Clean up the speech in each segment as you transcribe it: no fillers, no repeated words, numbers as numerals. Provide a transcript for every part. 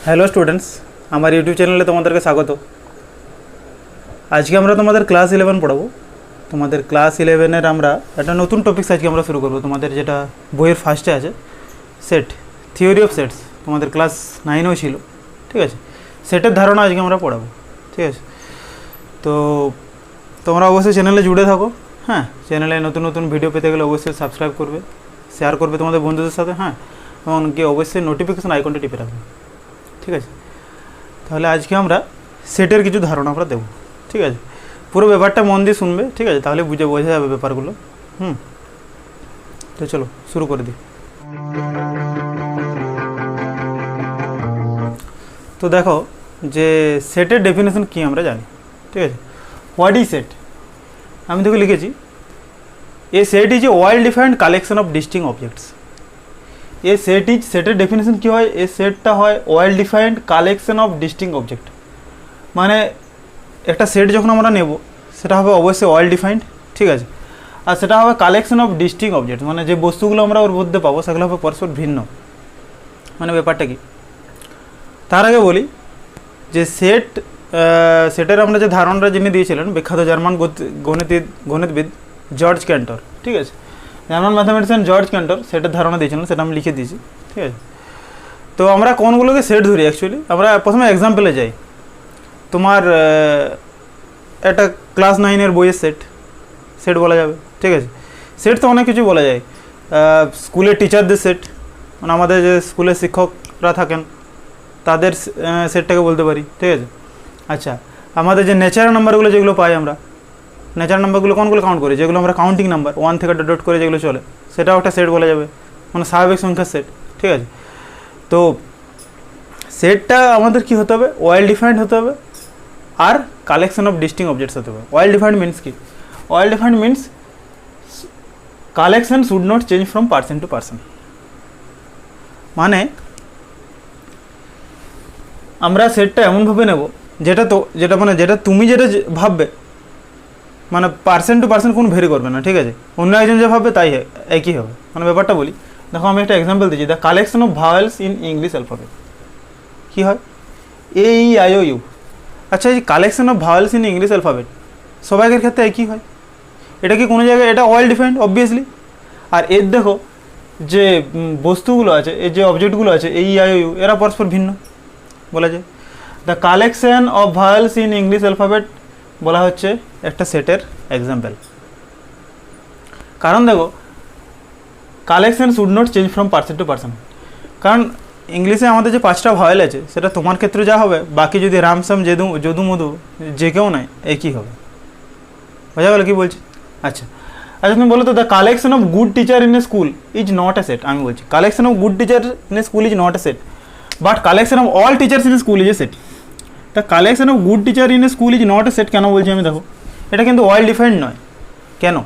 Hello students, আমার YouTube চ্যানেলে তোমাদেরকে স্বাগত। আজকে আমরা তোমাদের ক্লাস 11 পড়াবো। তোমাদের ক্লাস 11-এর আমরা একটা নতুন টপিকস আজকে আমরা শুরু করবো। তোমাদের যেটা বইয়ের ফার্স্টে আছে, সেট, থিওরি অফ সেটস, তোমাদের ক্লাস 9-এও ছিল, ঠিক আছে? সেটের ধারণা আজকে আমরা পড়াবো, ঠিক আছে? তো তোমরা অবশ্যই চ্যানেলে জুড়ে থাকো। হ্যাঁ, চ্যানেলে নতুন নতুন ভিডিও পেতে গেলে অবশ্যই সাবস্ক্রাইব করবে, শেয়ার করবে তোমাদের বন্ধুদের সাথে, হ্যাঁ, এবং গিয়ে অবশ্যই নোটিফিকেশান আইকনটা টিপে রাখবে, ঠিক আছে? তাহলে আজকে আমরা সেটের কিছু ধারণা আমরা দেবো, ঠিক আছে? পুরো ব্যাপারটা মন দিয়ে শুনবে, ঠিক আছে? তাহলে বোঝা যাবে ব্যাপারগুলো। তো চলো শুরু করে দিই। তো দেখো যে সেটের ডেফিনেশন কী আমরা জানি, ঠিক আছে? What is set? আমি তোকে লিখেছি, a set is a well defined collection of distinct objects. A set is, সেটের ডেফিনেশন কী হয়? এ সেটটা হয় well defined collection of distinct object. মানে একটা সেট যখন আমরা নেব সেটা হবে অবশ্যই ওয়েল ডিফাইন্ড, ঠিক আছে? আর সেটা হবে কালেকশন অফ ডিস্টিংক্ট অবজেক্ট, মানে যে বস্তুগুলো আমরা ওর মধ্যে পাবো সেগুলো হবে পরস্পর ভিন্ন। মানে ব্যাপারটা কি, তার আগে বলি যে সেটের আমরা যে ধারণাটা যিনি দিয়েছিলেন, বিখ্যাত জার্মান গণিতবিদ জর্জ ক্যান্টর, ঠিক আছে? জার্মান ম্যাথামেটিশিয়ান জর্জ ক্যান্টর সেটের ধারণা দিয়েছিলেন, সেটা আমি লিখে দিয়েছি, ঠিক আছে? তো আমরা কোনগুলোকে সেট ধরি অ্যাকচুয়ালি? আমরা প্রথমে এক্সাম্পলে যাই। তোমার একটা ক্লাস 9-এর বইয়ের সেট বলা যাবে, ঠিক আছে? সেট তো অনেক কিছু বলা যায়। স্কুলের টিচারদের সেট, মানে আমাদের যে স্কুলের শিক্ষকরা থাকেন তাদের সেটটাকে বলতে পারি, ঠিক আছে? আচ্ছা, আমাদের যে ন্যাচারাল নাম্বারগুলো যেগুলো পাই আমরা, ন্যাচারাল নাম্বারগুলো কোনগুলো কাউন্ট করি, যেগুলো আমরা কাউন্টিং নাম্বার 1 থেকে ডট করে যেগুলো চলে, সেটাও একটা সেট বলা যাবে, মানে স্বাভাবিক সংখ্যার সেট, ঠিক আছে? তো সেটটা আমাদের কি হতে হবে? ওয়েল ডিফাইন্ড হতে হবে, আর কালেকশন অফ ডিস্টিংক্ট অবজেক্টস হতে হবে। ওয়েল ডিফাইন্ড মিনস কি? Well defined means collection should not change from person to person. মানে আমরা সেটটা এমনভাবে নেব যেটা তুমি যেটা ভাববে, মানে পার্সন টু পার্সন কোনো ভেরি করবে না, ঠিক আছে? অন্য একজন যে ভাববে তাই একই হবে। মানে ব্যাপারটা বলি, দেখো আমি একটা এক্সাম্পল দিচ্ছি। The collection of vowels in English alphabet কী হয়? A E I O U. আচ্ছা, এই collection of vowels in English alphabet সবাইকার ক্ষেত্রে একই হয়? এটা কি কোনো জায়গায় এটা ওয়েল ডিফাইন্ড? অবভিয়াসলি। আর এর দেখো যে বস্তুগুলো আছে, এই যে অবজেক্টগুলো আছে, এ ই আই ও ইউ, এরা পরস্পর ভিন্ন বলা যায়। The collection of vowels in English alphabet বলা হচ্ছে একটা সেটের এক্সাম্পল। কারণ দেখো, collection should not change from person to person. কারণ ইংলিশে আমাদের যে 5টা ভাওয়েল আছে, সেটা তোমার ক্ষেত্রে যা হবে, বাকি যদি রাম সাম যদু মধু যে কেউ নয়, একই হবে। বোঝা গেল কি বলছি? আচ্ছা, তুমি বলো তো, the collection of good teacher in a school is not a set. আমি বলছি collection of good teacher in a school is not a set, but collection of all teachers in a school is a set. The collection of good teacher in a school is not a set কেন বলছি আমি? দেখো, এটা কিন্তু well defined নয়। কেন?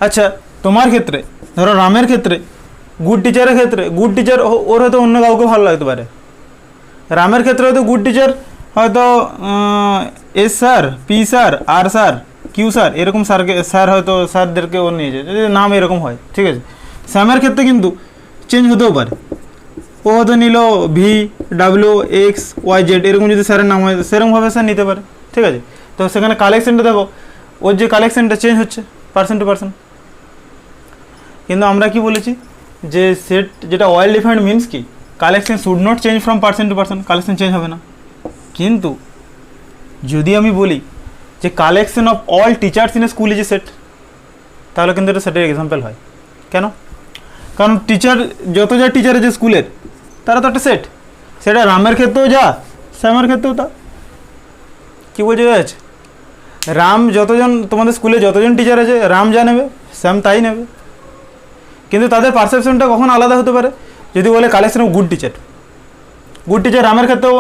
আচ্ছা, তোমার ক্ষেত্রে ধরো, রামের ক্ষেত্রে, গুড টিচারের ক্ষেত্রে, গুড টিচার ওর হয়তো অন্য কাউকে ভালো লাগতে পারে। রামের ক্ষেত্রে হয়তো গুড টিচার হয়তো এস স্যার, পি স্যার, আর স্যার, কিউ স্যার, এরকম স্যার হয়তো স্যারদেরকে ওর নিয়েছে, যদি নাম এরকম হয়, ঠিক আছে? শ্যামের ক্ষেত্রে কিন্তু চেঞ্জ হতেও পারে। ও হয়তো নিল V, W, X, Y, Z, এরকম যদি স্যারের নাম হয় সেরকমভাবে স্যার নিতে পারে, ঠিক আছে? তো সেখানে কালেকশনটা দেখো, ওর যে কালেকশনটা চেঞ্জ হচ্ছে পার্সন টু পার্সন। কিন্তু আমরা কি বলেছি যে সেট যেটা ওয়েল ডিফাইন্ড মিনস কি? Collection should not change from person to person, collection change হবে না। কিন্তু যদি আমি বলি যে collection of all teachers in a school is a set, তাহলে কিন্তু এটা সেটের এক্সাম্পল হয়। কেন? কারণ যত যা টিচার আছে স্কুলের, তারা তো একটা সেট। সেটা রামের ক্ষেত্রেও যা, শ্যামের ক্ষেত্রেও তা। কী বলছে যাচ্ছে? রাম যতজন, তোমাদের স্কুলে যতজন টিচার আছে, রাম যা নেবে শ্যাম তাই নেবে। কিন্তু তাদের পারসেপশনটা কখন আলাদা হতে পারে? যদি বলে collection of good teacher, good teacher রামের ক্ষেত্রেও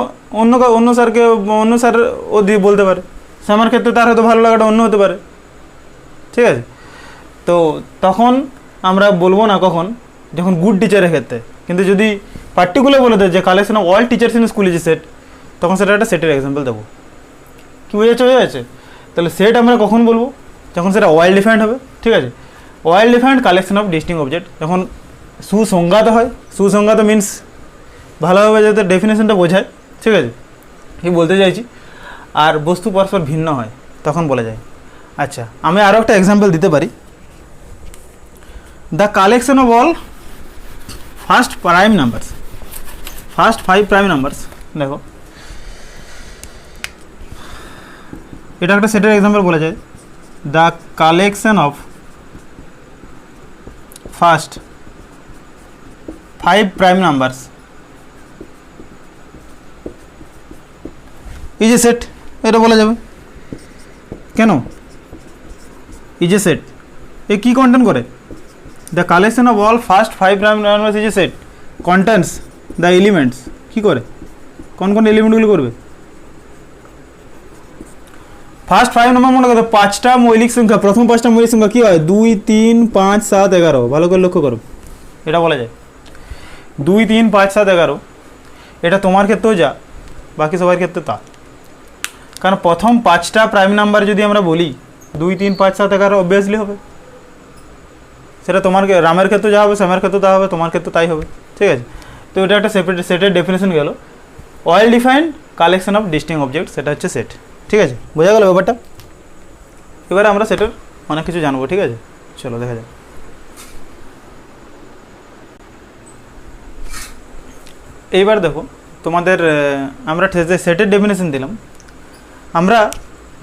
অন্য স্যার ও দিয়ে বলতে পারে, শ্যামের ক্ষেত্রে তার হয়তো ভালো লাগাটা অন্য হতে পারে, ঠিক আছে? তো তখন আমরা বলবো না কখন, যখন গুড টিচারের ক্ষেত্রে। কিন্তু যদি পার্টিকুলার বলে দেয় যে collection of all teachers in school is a set, তখন সেটা একটা সেটের এক্সাম্পল দেবো। কি বোঝাচ্ছে? তাহলে সেট আমরা কখন বলবো? যখন সেটা ওয়েল ডিফাইন্ড হবে, ঠিক আছে? Well defined collection of distinct object যখন সুসংজ্ঞাত হয়। সুসংজ্ঞাত মিনস ভালোভাবে যাতে ডেফিনেশনটা বোঝায়, ঠিক আছে, কি বলতে চাইছি, আর বস্তু পরস্পর ভিন্ন হয় তখন বলা যায়। আচ্ছা, আমি আরও একটা এক্সাম্পল দিতে পারি। The collection of all first prime numbers, first 5 prime numbers, দেখো এটা একটা সেটের এক্সাম্পল বলা যায়। The collection of first 5 prime numbers is a set, এটা বলা যাবে। কেন? ইজ এ সেট, এ কি কন্টেন্ট করে? The collection of all first 5 prime numbers is a set contents the elements, কি করে, কোন কোন এলিমেন্টগুলো করবে? ফার্স্ট 5 নম্বর মনে করো 5টা মৌলিক সংখ্যা, প্রথম 5টা মৌলিক সংখ্যা কী হয়? 2, 3, 5, 7, 11, ভালো করে লক্ষ্য করো, এটা বলা যায় 2, 3, 5, 7, 11, এটা তোমার ক্ষেত্রেও যা, বাকি সবার ক্ষেত্রে তা। কারণ প্রথম 5টা প্রাইম নাম্বার যদি আমরা বলি 2, 3, 5, 7, 11 অবভিয়াসলি হবে, সেটা তোমার রামের ক্ষেত্রে যা হবে, শ্যামের ক্ষেত্রে তা হবে, তোমার ক্ষেত্রে তাই হবে, ঠিক আছে। তো এটা একটা সেপারেট সেটের ডেফিনেশন গেল। Well defined collection of distinct object, সেটা হচ্ছে সেট, ঠিক আছে, বোঝা গেল ব্যাপারটা। এবারে আমরা সেটার অনেক কিছু জানবো, ঠিক আছে, চলো দেখা যাক। এইবার দেখো তোমাদের আমরা সেটের ডেফিনেশন দিলাম। আমরা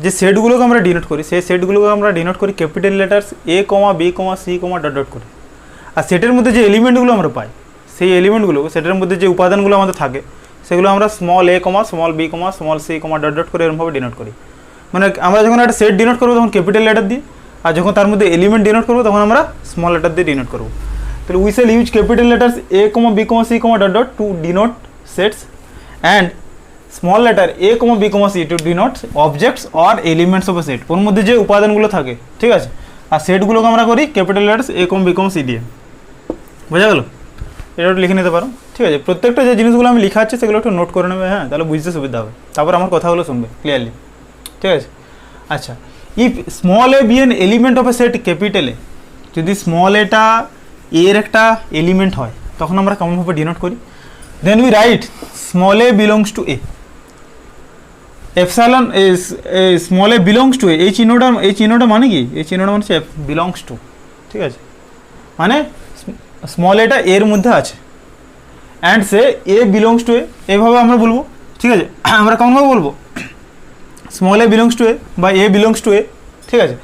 যে সেটগুলোকে আমরা ডিনোট করি, সেই সেটগুলোকে আমরা ডিনোট করি capital letters A, B, C, dot dot করে। আর সেটের মধ্যে যে এলিমেন্টগুলো আমরা পাই, সেই এলিমেন্টগুলো, সেটের মধ্যে যে উপাদানগুলো আমাদের থাকে, সেগুলো আমরা small a, small b, small c, dot dot করে এরকমভাবে ডিনোট করি। মানে আমরা যখন একটা সেট ডিনোট করবো তখন ক্যাপিটাল লেটার দিয়ে, আর যখন তার মধ্যে এলিমেন্ট ডিনোট করবো তখন আমরা স্মল লেটার দিয়ে ডিনোট করবো। তাহলে we shall use capital letters A, B, C, dot dot to denote sets and small letter A, B, C to denote objects or elements of a set, ওর মধ্যে যে উপাদানগুলো থাকে, ঠিক আছে। আর সেটগুলোকে আমরা করি capital letters A, B, C দিয়ে, বোঝা গেল? এটা একটু লিখে নিতে পারো, ঠিক আছে। প্রত্যেকটা যে জিনিসগুলো আমি লিখাচ্ছি সেগুলো একটু নোট করে নেবে, হ্যাঁ, তাহলে বুঝতে সুবিধা হবে, তারপর আমার কথাগুলো শুনবে ক্লিয়ারলি, ঠিক আছে। আচ্ছা, if small a be an element of a set capital A, যদি স্মল এটা এর একটা এলিমেন্ট হয় তখন আমরা কেমনভাবে ডিনোট করি? Then we write small a belongs to A, epsilon small a belongs to A, এই চিহ্নটা মানে কি? এই চিহ্নটা মানে হচ্ছে বিলংস টু, ঠিক আছে, মানে স্মল এটা এর মধ্যে আছে and say a belongs to A, এভাবে আমরা বলবো, ঠিক আছে। আমরা কেমনভাবে বলবো? Small a belongs to A বা এ বিলংস টু এ, ঠিক আছে,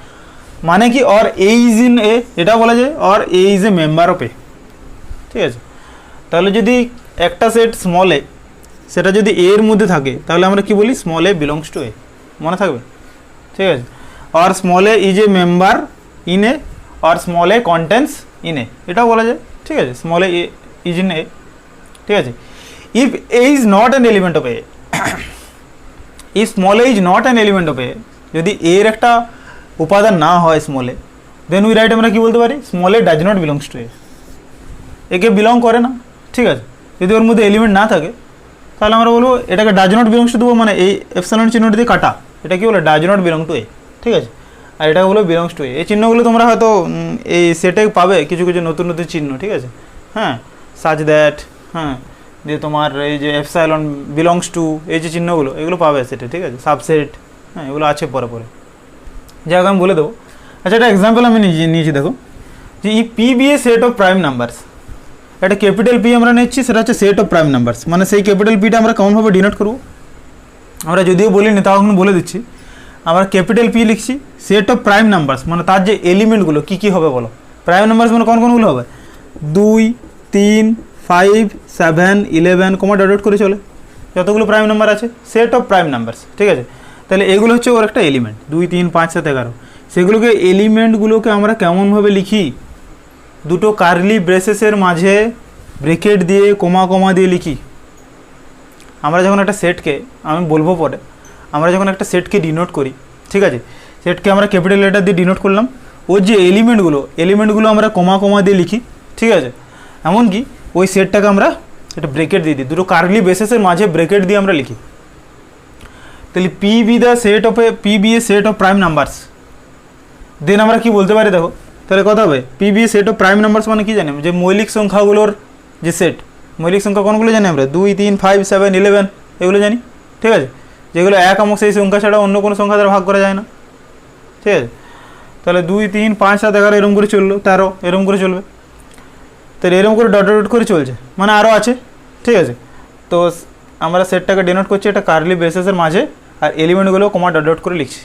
মানে কি or a is in A, এটা বলা যায়, or a is a member of A, ঠিক আছে। তাহলে যদি একটা সেট স্মল এ, সেটা যদি এর মধ্যে থাকে তাহলে আমরা কি বলি? Small a belongs to A, মনে থাকবে, ঠিক আছে। Or small a is a member in A, or small a contents in A, এটাও বলা যায়, ঠিক আছে, small a is in A, ঠিক আছে। If a is not an element of A, if small a is not an element of A, যদি এর একটা উপাদান না হয় small a, then we write আমরা কি বলতে পারি? Small a does not belongs to A, একে বিলং করে না, ঠিক আছে। যদি ওর মধ্যে এলিমেন্ট না থাকে তাহলে আমরা বলবো এটাকে ডাজ নট বিলংস টু দেবো, মানে এই এপসাইলন চিহ্নটি দিয়ে কাটা, এটা কি বলে? Does not belong to A, ঠিক আছে। আর এটাকে বলো বিলংস টু এ। এই চিহ্নগুলো তোমরা হয়তো এই সেটে পাবে কিছু কিছু নতুন নতুন চিহ্ন, ঠিক আছে, হ্যাঁ, সাচ দ্যাট, হ্যাঁ, দিয়ে তোমার এই যে এপসাইলন বিলংস টু, এই যে চিহ্নগুলো এগুলো পাবে সেটে, ঠিক আছে, সাবসেট, হ্যাঁ, এগুলো আছে পরে পরে, যাই হোক আমি বলে দেবো। আচ্ছা, একটা এক্সাম্পল আমি নিয়েছি, দেখো যে ই P be a set of prime numbers, একটা ক্যাপিটাল পি আমরা নিচ্ছি, সেটা হচ্ছে সেট অফ প্রাইম নাম্বারস, মানে সেই ক্যাপিটাল পিটা আমরা কেমনভাবে ডিনোট করবো? আমরা যদিও বলিনি তাও এখন বলে দিচ্ছি। আমরা ক্যাপিটাল পি লিখছি, সেট অফ প্রাইম নাম্বারস মানে তার যে এলিমেন্টগুলো কী কী হবে বলো? প্রাইম নাম্বারস মানে কোনগুলো হবে? 2, 3, 5, 7, 11, ডট ডট করে চলে, যতগুলো প্রাইম নাম্বার আছে সেট অফ প্রাইম নাম্বারস, ঠিক আছে। তাহলে এগুলো হচ্ছে ওর একটা এলিমেন্ট, 2, 3, 5, 7, 11। সেগুলোকে এলিমেন্টগুলোকে আমরা কেমনভাবে লিখি? দুটো কার্লি ব্রেসেসের মাঝে ব্রেকেট দিয়ে কমা দিয়ে লিখি। আমরা যখন একটা সেটকে, আমি বলবো পরে, আমরা যখন একটা সেটকে ডিনোট করি, ঠিক আছে, সেটকে আমরা ক্যাপিটাল লেটার দিয়ে ডিনোট করলাম, ওর যে এলিমেন্টগুলো আমরা কমা দিয়ে লিখি, ঠিক আছে। এমনকি ওই সেটটাকে আমরা একটা ব্রেকেট দিয়ে দিই, দুটো কার্লি ব্রেসেসের মাঝে ব্রেকেট দিয়ে আমরা লিখি। তাহলে P be a set of prime numbers, then আমরা কি বলতে পারি? দেখো তাহলে কথা হবে P be a set of prime numbers মানে কি জানি? যে মৌলিক সংখ্যাগুলোর যে সেট, মৌলিক সংখ্যা কোনগুলো জানি আমরা 2 3 5 7 11 এগুলো জানি, ঠিক আছে, যেগুলো এক এবং সেই সংখ্যা ছাড়া অন্য কোনো সংখ্যা দ্বারা ভাগ করা যায় না, ঠিক আছে। তাহলে 2 3 5 7 11 এরকম করে চললো, 13 এরকম করে চলবে, তাহলে এরকম করে ডট ডট করে চলছে, মানে আরও আছে, ঠিক আছে। তো আমরা সেটটাকে ডিনোট করছি একটা কার্লি ব্রেসেসের মাঝে, আর এলিমেন্টগুলো কমা ডট ডট করে লিখছি।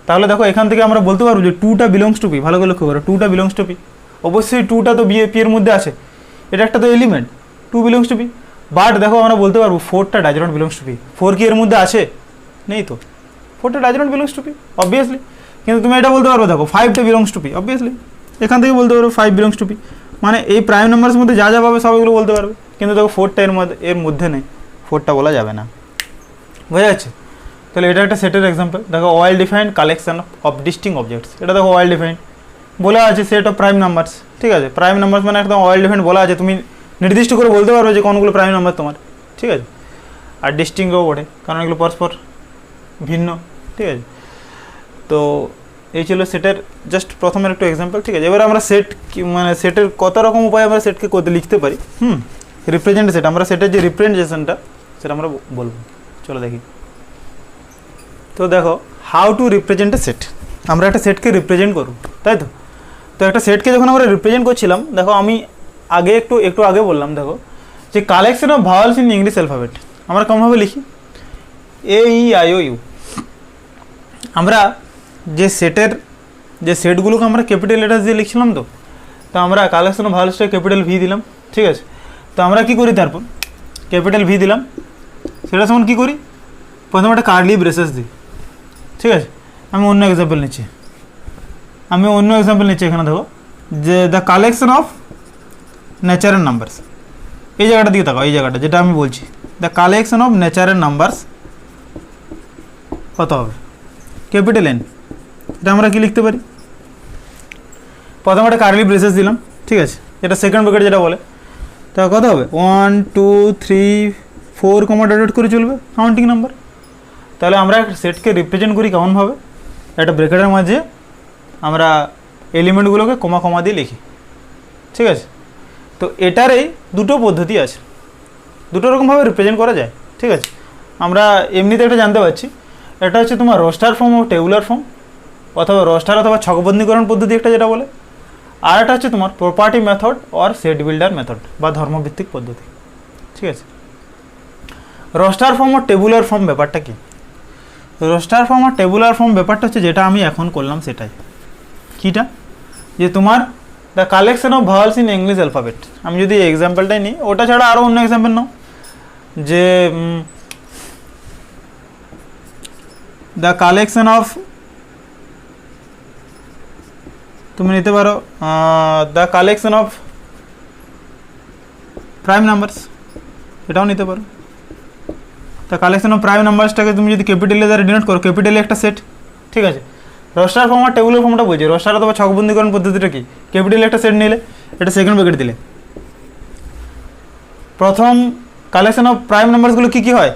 তাহলে দেখো এখান থেকে আমরা বলতে পারবো যে 2টা বিলংস টু পি, ভালো করে লক্ষ্য করো, 2টা বিলংস টু পি, অবশ্যই 2টা তো পি এর মধ্যে আছে, এটা একটা তো element, 2 belongs to P. But দেখো আমরা বলতে পারবো 4টা does not belongs two P, 4 কি এর মধ্যে আছে, নেই তো, 4টা does not belongs two P obviously. কিন্তু তুমি এটা বলতে পারবো দেখো 5টা বিলংস টু পি, অবভিয়াসলি এখান থেকে বলতে পারবো 5 বিলংস টু পি, মানে এই প্রাইম নাম্বারের মধ্যে যা যা পাবে সব এগুলো বলতে পারবে। কিন্তু দেখো 4টা এর মধ্যে নেই, 4টা বলা যাবে না, বোঝা যাচ্ছে। তাহলে এটা একটা সেটের এক্সাম্পল। দেখো well defined collection of distinct objects, এটা দেখো ওয়েল ডিফাইন্ড বলা আছে সেট অফ প্রাইম নাম্বারস, ঠিক আছে। প্রাইম নাম্বারস মানে একদম ওয়েল ডিফাইন্ড বলা আছে, তুমি নির্দিষ্ট করে বলতে পারবে যে কোনগুলো প্রাইম নাম্বার তোমার, ঠিক আছে। আর ডিস্টিংও বটে, কারণ এগুলো পরস্পর ভিন্ন, ঠিক আছে। তো এই ছিল সেটের জাস্ট প্রথমের একটু এক্সাম্পল, ঠিক আছে। এবার আমরা সেট মানে সেটের কত রকম উপায়ে আমরা সেটকে লিখতে পারি, রিপ্রেজেন্ট সেট, আমরা সেটের যে রিপ্রেজেন্টেশনটা সেটা আমরা বলবো, চলো দেখি। তো দেখো how to represent a set, আমরা একটা সেটকে রিপ্রেজেন্ট করব, তাই তো। তো একটা সেটকে যখন আমরা রিপ্রেজেন্ট করছিলাম, দেখো আমি আগে একটু আগে বললাম, দেখো যে collection of vowels in English alphabet আমরা কেমনভাবে লিখি, AEIOU। আমরা যে সেটগুলোকে আমরা ক্যাপিটাল লেটার্স দিয়ে লিখছিলাম, তো আমরা কালেকশন অফ ভাওয়ালসটা ক্যাপিটাল ভি দিলাম, ঠিক আছে। তো আমরা কি করি, তারপর ক্যাপিটাল ভি দিলাম, সেটা সমান কী করি, প্রথমে একটা কার্লি ব্রেসেস দিই, ঠিক আছে। আমি অন্য এক্সাম্পল নিচ্ছি এখানে দেখো যে the collection of natural numbers, এই জায়গাটা দিকে থাকো, এই জায়গাটা যেটা আমি বলছি, the collection of natural numbers কত হবে, ক্যাপিটাল N। এটা আমরা কি লিখতে পারি, প্রথমে একটা কার্লি ব্রেসেস দিলাম, ঠিক আছে, এটা সেকেন্ড ব্র্যাকেট যেটা বলে, তা কত হবে 1 2 3 4 কমা ডট করে চলবে কাউন্টিং নাম্বার। তাহলে আমরা একটা সেটকে রিপ্রেজেন্ট করি কেমনভাবে, একটা ব্র্যাকেটের মাঝে আমরা এলিমেন্টগুলোকে কমা দিয়ে লিখি, ঠিক আছে। তো এটারই দুটো পদ্ধতি আছে, দুটো রকমভাবে রিপ্রেজেন্ট করা যায়, ঠিক আছে। আমরা এমনিতে একটা জানতে পারছি, এটা হচ্ছে তোমার রোস্টার ফর্ম ও টেবুলার ফর্ম, অথবা রোস্টার অথবা ছকবন্দীকরণ পদ্ধতি একটা যেটা বলে, আর একটা হচ্ছে তোমার property method or set builder method বা ধর্মভিত্তিক পদ্ধতি, ঠিক আছে। রোস্টার ফর্ম ও টেবুলার ফর্ম ব্যাপারটা কি, রোস্টার ফর্ম আর টেবুলার ফর্ম ব্যাপারটা হচ্ছে যেটা আমি এখন করলাম সেটাই, কিটা, যে তোমার the collection of vowels in English alphabet. আমি যদি এই এক্সাম্পলটাই নিই, ওটা ছাড়া আরও অন্য এক্সাম্পল নাও, যে দ্য কালেকশন অফ, তুমি নিতে পারো the collection of prime numbers, এটাও নিতে পারো। তা কালেকশন অফ প্রাইম নাম্বারসটাকে তুমি যদি ক্যাপিটালে দ্বারা ডিনোট করো, ক্যাপিটালে একটা সেট, ঠিক আছে। রোস্টার ফর্ম আর টেবুলার ফর্মটা বলছি, রোস্টার অথবা ছকবন্দীকরণ পদ্ধতিটা কি, ক্যাপিটালে একটা সেট নিলে এটা সেকেন্ড ব্র্যাকেট দিলে, প্রথম কালেকশন অফ প্রাইম নাম্বারসগুলো কী হয়,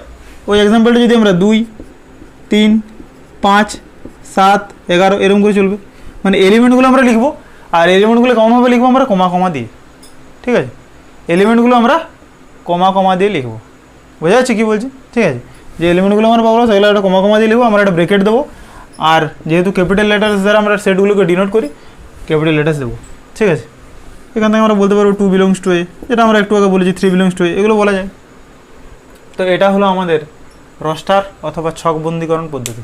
ওই এক্সাম্পলটা যদি আমরা 2 3 5 7 11 এরকম করে চলবে, মানে এলিমেন্টগুলো আমরা লিখবো, আর এলিমেন্টগুলো কেমনভাবে লিখবো, আমরা কমা দিয়ে, ঠিক আছে। এলিমেন্টগুলো আমরা কমা দিয়ে লিখবো, বোঝা যাচ্ছে কী বলছি, ঠিক আছে। যে এলিমেন্টগুলো আমরা পাবো সেগুলো একটা কমা দিয়ে লিখবো, আমরা একটা ব্রেকেট দেবো, আর যেহেতু ক্যাপিটাল লেটার্স দ্বারা আমরা সেটগুলোকে ডিনোট করি, ক্যাপিটাল লেটার্স দেবো, ঠিক আছে। এখান থেকে আমরা বলতে পারবো 2 বিলংস টু এ, যেটা আমরা একটু আগে বলেছি 3 বিলংস টু এ, এগুলো বলা যায়। তো এটা হলো আমাদের রোস্টার অথবা ছকবন্দীকরণ পদ্ধতি,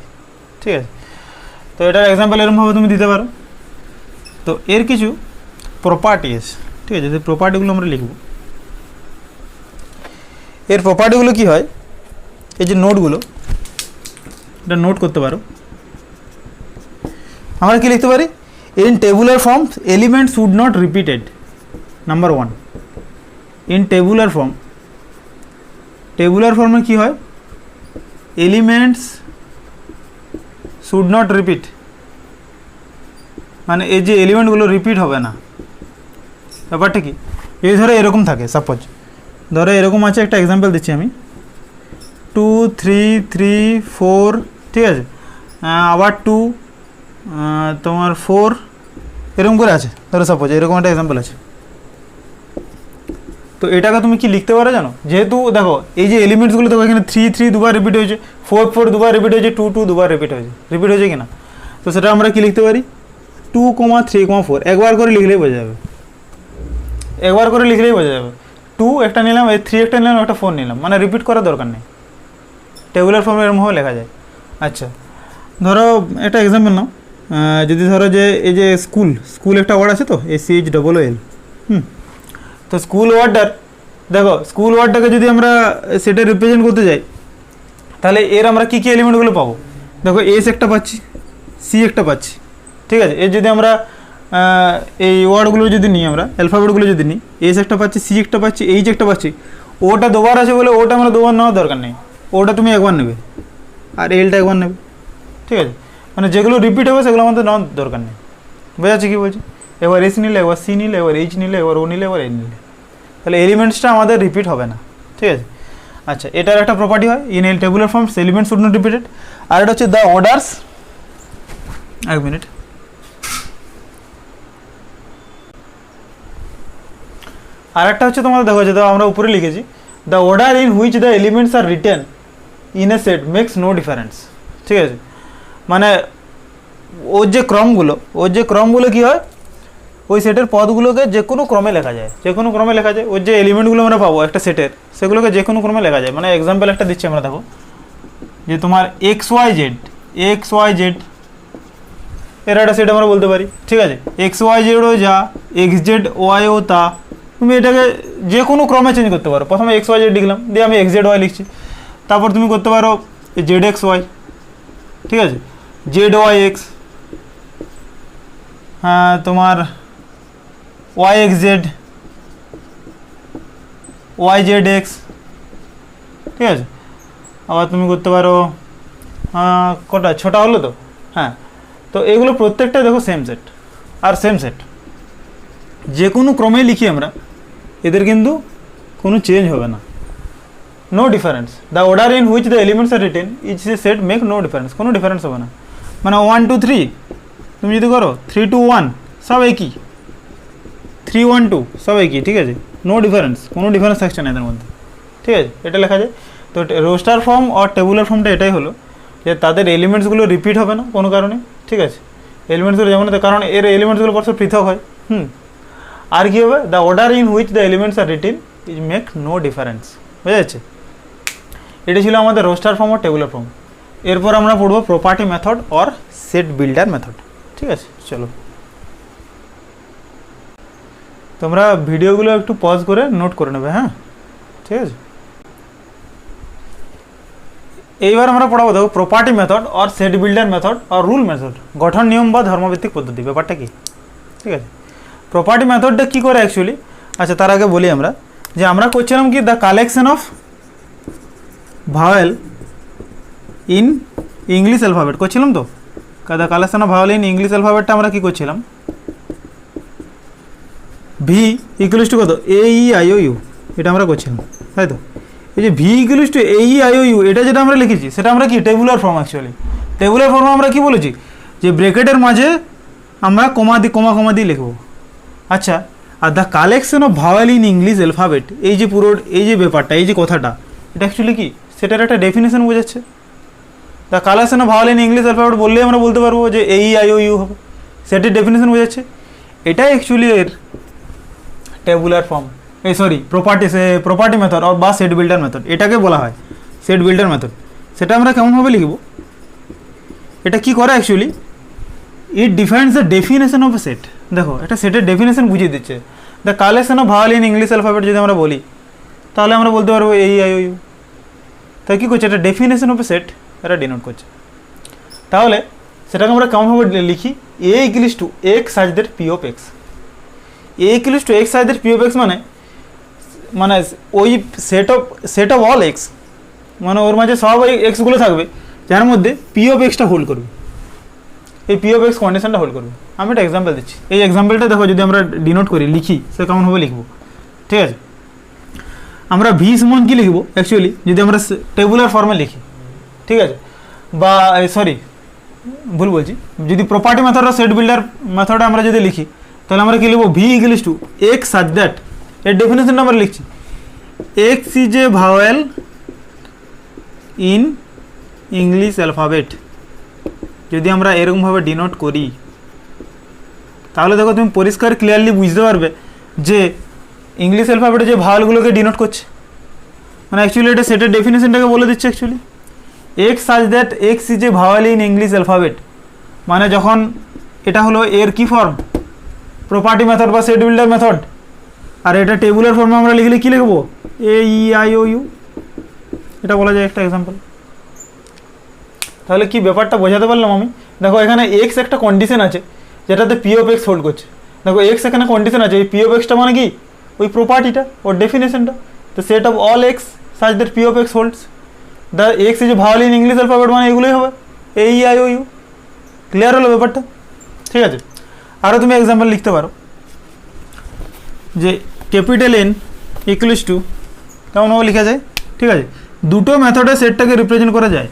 ঠিক আছে। তো এটার এক্সাম্পল এরকমভাবে তুমি দিতে পারো। তো এর কিছু প্রপার্টি আছে, ঠিক আছে, যে প্রপার্টিগুলো আমরা লিখব। এর প্রপার্টিগুলো কি হয়, এই যে নোটগুলো, এটা নোট করতে পারো। আমরা কি লিখতে পারি, in tabular form element should not repeated, number 1। In tabular ফর্মে কি হয়, এলিমেন্টস শুড নট রিপিট, মানে এই যে এলিমেন্টগুলো রিপিট হবে না, ব্যাপারটা কি, এই ধরে এরকম থাকে, সাপোজ ধরে এরকম আছে, একটা এক্সাম্পল দিচ্ছি আমি, 2 3 3 4, ঠিক আছে, আবার 2 তোমার 4 এরকম করে আছে, ধরো সাপোজ এরকম একটা এক্সাম্পল আছে। তো তো এটাকে তুমি কি লিখতে পারো জানো, যেহেতু দেখো এই যে এলিমেন্টসগুলো দেখো এখানে 3 3 দুবার রিপিট হয়েছে, 4 4 দুবার রিপিট হয়েছে, 2 2 দুবার রিপিট হয়েছে কিনা। তো সেটা আমরা কি লিখতে পারি 2, 3, 4 একবার করে লিখলেই বোঝা যাবে, 2 একটা নিলাম, 3 একটা নিলাম, একটা 4 নিলাম, মানে রিপিট করার দরকার নেই, টেবুলার ফর্মে এরমভাবে লেখা যায়। আচ্ছা ধরো একটা এক্সাম্পল নাও, যদি ধরো যে এই যে স্কুল একটা ওয়ার্ড আছে তো SCHOOL, তো স্কুল ওয়ার্ডটার দেখো স্কুল ওয়ার্ডটাকে যদি আমরা সেটা রিপ্রেজেন্ট করতে যাই তাহলে এর আমরা কী কী এলিমেন্টগুলো পাবো, দেখো এস একটা পাচ্ছি, সি একটা পাচ্ছি, ঠিক আছে। এর যদি আমরা এই ওয়ার্ডগুলো যদি নিই, আমরা অ্যালফাবেটগুলো যদি নিই, এস একটা পাচ্ছি, সি একটা পাচ্ছি, এইচ একটা পাচ্ছি, ওটা দুবার আছে বলে ওটা আমরা দুবার নেওয়ার দরকার নেই, ওটা তুমি একবার নেবে আর এলটা একবার নেবে, ঠিক আছে। মানে যেগুলো রিপিট হবে সেগুলো আমাদের নেওয়ার দরকার নেই, বোঝা যাচ্ছে কী বলছি। এবার এস নিলে, এবার সি নিলে, এবার এইচ নিলে, এবার ও নিলে, এবার এ নিলে, তাহলে এলিমেন্টসটা আমাদের রিপিট হবে না, ঠিক আছে। আচ্ছা এটার একটা প্রপার্টি হয় in all tabular forms elements should not repeated. আর এটা হচ্ছে দ্য অর্ডার্স, এক মিনিট, আর একটা হচ্ছে তোমাদের দেখো যেটা আমরা উপরে লিখেছি, the order in which the elements are written in a set makes no difference, ঠিক আছে। মানে ওর যে ক্রমগুলো কী হয়, ওই সেটের পদগুলোকে যে কোনো ক্রমে লেখা যায়, ওর যে এলিমেন্টগুলো আমরা পাবো একটা সেটের, সেগুলোকে যে কোনো ক্রমে লেখা যায়। মানে এক্সাম্পল একটা দিচ্ছি আমরা, দেখো যে তোমার XYZ এর একটা সেট আমরা বলতে পারি, ঠিক আছে। XYZ ও যা, XZY ও তা, তুমি এটাকে যে কোনো ক্রমে চেঞ্জ করতে পারো। প্রথমে XYZ লিখলাম, দিয়ে আমি XZY লিখছি, তারপর তুমি করতে পারো ZXY, ঠিক আছে, ZYX, হ্যাঁ তোমার YXZ, YZX, ঠিক আছে। আবার তুমি করতে পারো কটা, 6টা হলো তো, হ্যাঁ। তো এগুলো প্রত্যেকটা দেখো সেম সেট, যে কোনো ক্রমে লিখি আমরা, এদের কিন্তু কোনো চেঞ্জ হবে না, no difference. The order in which the elements are written each set make no difference, কোনো ডিফারেন্স হবে না। মানে 1 2 3 তুমি যদি করো 3 2 1 সব একই, 3 1 2 সব একই, ঠিক আছে, নো ডিফারেন্স, কোনো ডিফারেন্স থাকছে না এদের মধ্যে, ঠিক আছে। এটা লেখা যায়। তো রোস্টার ফর্ম আর টেবুলার ফর্মটা এটাই হলো যে তাদের এলিমেন্টসগুলো রিপিট হবে না কোনো কারণে, ঠিক আছে। এলিমেন্টসগুলো যেমন, কারণ এর এলিমেন্টসগুলো পরস্পর পৃথক হয়, আর কী হবে, the order in which the elements are written is make no difference, বুঝা যাচ্ছে। এটা ছিল আমাদের রোস্টার ফর্ম আর টেবুলার ফর্ম। এরপর আমরা পড়বো প্রপার্টি মেথড আর সেট বিল্ডার মেথড, ঠিক আছে। চলো তোমরা ভিডিওগুলো একটু পজ করে নোট করে নেবে, হ্যাঁ, ঠিক আছে। এইবার আমরা পড়াবো দেখো প্রপার্টি মেথড আর সেট বিল্ডার মেথড আর রুল মেথড, গঠন নিয়ম বা ধর্মভিত্তিক পদ্ধতি, ব্যাপারটা কি, ঠিক আছে। প্রপার্টি মেথডটা কী করে অ্যাকচুয়ালি, আচ্ছা তার আগে বলি আমরা যে আমরা করছিলাম কি the collection of vowel in English alphabet করছিলাম, তো the collection of vowel in English অ্যালফাবেটটা আমরা কী করছিলাম, ভি ইকুয়ালস টু কত AEIOU, এটা আমরা করছিলাম, তাই তো। এই যে ভি ইকুয়ালস টু AEIOU এটা যেটা আমরা লিখেছি সেটা আমরা কি টেবুলার ফর্ম, অ্যাকচুয়ালি টেবুলার ফর্মে আমরা কি বলেছি যে ব্র্যাকেটের মাঝে আমরা কমা দিয়ে লিখব। আচ্ছা, are the collection of vowel in English alphabet, এই যে পুরো এই যে ব্যাপারটা, এই যে কথাটা, এটা অ্যাকচুয়ালি কি সেটার একটা ডেফিনেশন বোঝাচ্ছে। The collection of vowel in English alphabet বললেই আমরা বলতে পারবো যে AEIOU হবে, সেটির ডেফিনেশন বোঝাচ্ছে। এটাই অ্যাকচুয়ালি এর টেবুলার ফর্ম, প্রপার্টি মেথড বা সেট বিল্ডার মেথড, এটাকে বলা হয় সেট বিল্ডার মেথড। সেটা আমরা কেমনভাবে লিখব, এটা কি করে actually, it defines the definition of a set. দেখো এটা সেটের ডেফিনেশন বুঝিয়ে দিচ্ছে। The collection of vowel in English alphabet যদি আমরা বলি তাহলে আমরা বলতে পারবো AEIOU। তাই কী করছে, এটা ডেফিনেশন অফ এ সেট এটা ডিনোট করছে। তাহলে সেটাকে আমরা কেমনভাবে লিখি, A equals to X such that P of X, A equals to X such that P of X মানে ওই সেট অফ অল X, মানে ওর মাঝে সব ওই এক্সগুলো থাকবে যার মধ্যে P অফ Xটা হোল্ড করবে, এই P অফ X কন্ডিশনটা হোল্ড করবে। আমি একটা এক্সাম্পল দিচ্ছি, এই এক্সাম্পলটা দেখো যদি আমরা ডিনোট করি লিখি সে কেমনভাবে লিখবো, ঠিক আছে। আমরা ভি সমান কি লিখবো অ্যাকচুয়ালি যদি আমরা টেবুলার ফর্মে লিখি, ঠিক আছে, বা সরি ভুল বলছি, যদি প্রপার্টি মেথড আর সেট বিল্ডার মেথডে আমরা যদি লিখি তাহলে আমরা কি লিখবো, V equals two X such that, এর ডেফিনেশনটা আমরা লিখছি x is a vowel in English alphabet, যদি আমরা এরকমভাবে ডিনোট করি তাহলে দেখো তুমি পরিষ্কার ক্লিয়ারলি বুঝতে পারবে যে ইংলিশ অ্যালফাবেটে যে ভাওয়েলগুলোকে ডিনোট করছে, মানে অ্যাকচুয়ালি এটা সেটের ডেফিনেশনটাকে বলে দিচ্ছে actually. X such that x is a vowel in English alphabet, মানে যখন এটা হলো এর কি ফর্ম, প্রপার্টি মেথড বা সেট বিল্ডার মেথড, আর এটা টেবুলার ফর্মে আমরা লিখলে কি লিখবো, এ ই আই ও ইউ, এটা বলা যায় একটা এক্সাম্পল। তাহলে কি ব্যাপারটা বোঝাতে পারলাম আমি? দেখো এখানে এক্স একটা কন্ডিশন আছে যেটাতে পি অফ এক্স হোল্ড করছে। দেখো এক্স এখানে কন্ডিশন আছে, এই পি অফ এক্সটা মানে কি, ওই প্রপার্টিটা, ওর ডেফিনেশনটা। The set of all x such that P of x holds the x is a vowel in English alphabet, মানে এগুলোই হবে A E I O U. Clear হলো ব্যাপারটা? ঠিক আছে, আরও তুমি এক্সাম্পল লিখতে পারো যে ক্যাপিটাল এন ইকুয়ালস টু, কেমনভাবে লেখা যায়, ঠিক আছে, দুটো মেথডের সেটটাকে রিপ্রেজেন্ট করা যায়।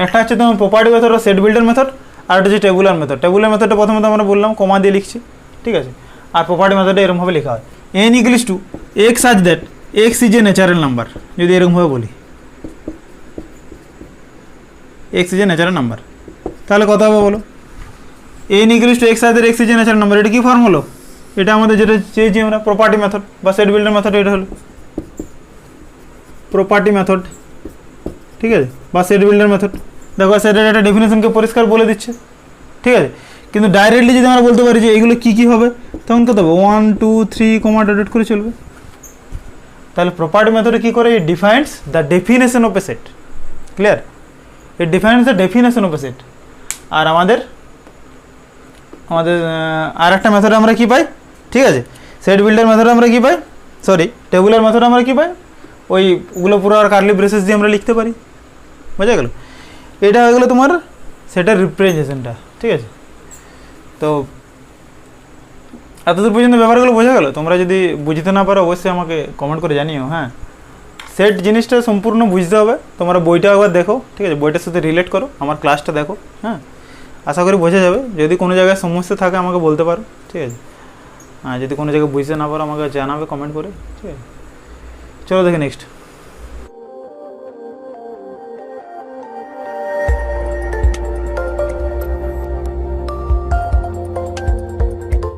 একটা হচ্ছে তোমার প্রপার্টি মেথড বা সেট বিল্ডার মেথড, আর একটা হচ্ছে টেবুলার মেথড। টেবুলার মেথডটা প্রথমে তো আমরা বললাম কমা দিয়ে লিখছি, ঠিক আছে, আর প্রপার্টি মেথডে এরকমভাবে লেখা হয় N equals to x such that x is a natural number, যদি এরকমভাবে বলি x is a natural number, তাহলে কত হবে বলো, N equals to x such that x is a natural number. এটা কি ফর্ম হলো, এটা আমাদের যেটা চেয়েছি আমরা প্রপার্টি মেথড বা সেট বিল্ডার মেথড, এটা হলো প্রপার্টি মেথড, ঠিক আছে, বা সেট বিল্ডার মেথড। দেখো সেটার একটা ডেফিনেশনকে পরিষ্কার বলে দিচ্ছে, ঠিক আছে। কিন্তু ডাইরেক্টলি যদি আমরা বলতে পারি যে এইগুলো কী কী হবে, তখন কত হবে 1 2 3 কমা ডট করে চলবে। তাহলে প্রপার্টি মেথডে কী করে, it defines the definition of a set. Clear? It defines the definition of a set. আর আমাদের আর একটা মেথডে আমরা কী পাই, ঠিক আছে, সেট বিল্ডার মেথডে আমরা কী পাই, সরি টেবুলার মেথডে আমরা কী পাই, ওইগুলো পুরো আর কার্লি ব্রেসেস দিয়ে আমরা লিখতে পারি। বোঝা গেল? এটা হয়ে গেলো তোমার সেটার রিপ্রেজেন্টেশনটা, ঠিক আছে। তো এতদূর পর্যন্ত ব্যাপারগুলো বোঝা গেল? তোমরা যদি বুঝতে না পারো অবশ্যই আমাকে কমেন্ট করে জানিও। হ্যাঁ, সেট জিনিসটা সম্পূর্ণ বুঝতে হবে, তোমরা বইটা একবার দেখো, ঠিক আছে, বইটার সাথে রিলেট করো, আমার ক্লাসটা দেখো। হ্যাঁ, আশা করি বোঝা যাবে। যদি কোনো জায়গায় সমস্যা থাকে আমাকে বলতে পারো, ঠিক আছে। হ্যাঁ, যদি কোনো জায়গায় বুঝতে না পারো আমাকে জানাবে কমেন্ট করে, ঠিক আছে। চলো দেখি নেক্সট।